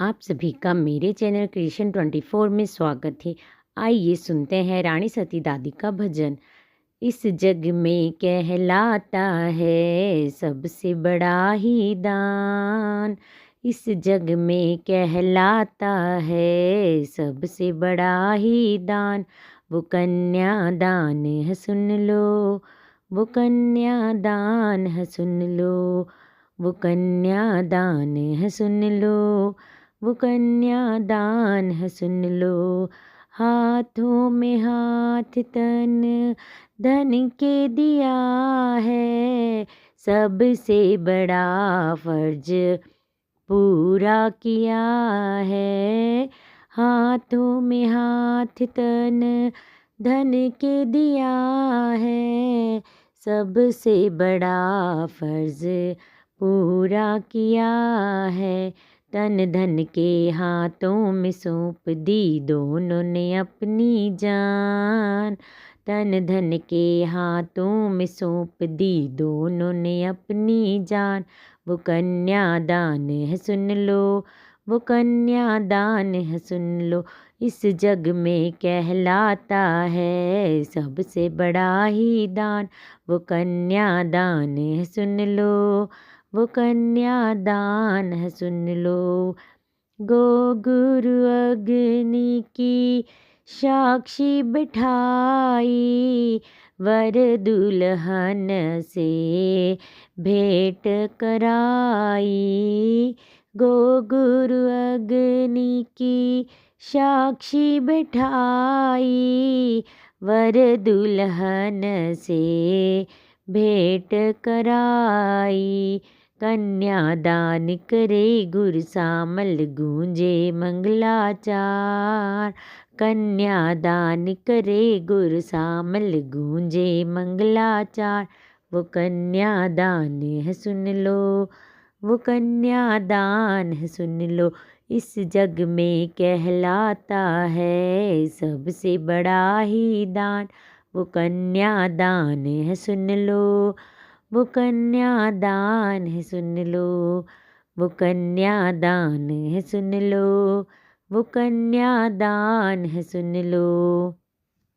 आप सभी का मेरे चैनल क्रिएशन 24 में स्वागत है। आइए सुनते हैं रानी सती दादी का भजन। इस जग में कहलाता है सबसे बड़ा ही दान। इस जग में कहलाता है सबसे बड़ा ही दान। वो कन्यादान है सुन लो, वो कन्यादान है सुन लो, वो कन्यादान है सुन लो, वो कन्यादान है सुन लो। हाथों में हाथ तन धन के दिया है, सबसे बड़ा फर्ज पूरा किया है। हाथों में हाथ तन धन के दिया है, सबसे बड़ा फर्ज पूरा किया है। तन धन के हाथों में सौंप दी दोनों ने अपनी जान। तन धन के हाथों में सौंप दी दोनों ने अपनी जान। वो कन्यादान है सुन लो, वो कन्यादान है सुन लो। इस जग में कहलाता है सबसे बड़ा ही दान। वो कन्यादान है सुन लो, वो कन्यादान है सुन लो। गो गुरु अग्नि की साक्षी बिठाई, वर दुल्हन से भेंट कराई। गो गुरु अग्नि की साक्षी बिठाई, वर दुल्हन से भेंट कराई। कन्यादान करे गुर सामल गूंजे मंगलाचार। कन्यादान करे गुर सामल गूंजे मंगलाचार। वो कन्यादान है सुन लो, वो कन्यादान है सुन लो। इस जग में कहलाता है सबसे बड़ा ही दान। वो कन्यादान है सुन लो, वो कन्यादान है सुन लो, वो कन्यादान है सुन लो, वो कन्यादान है सुन लो।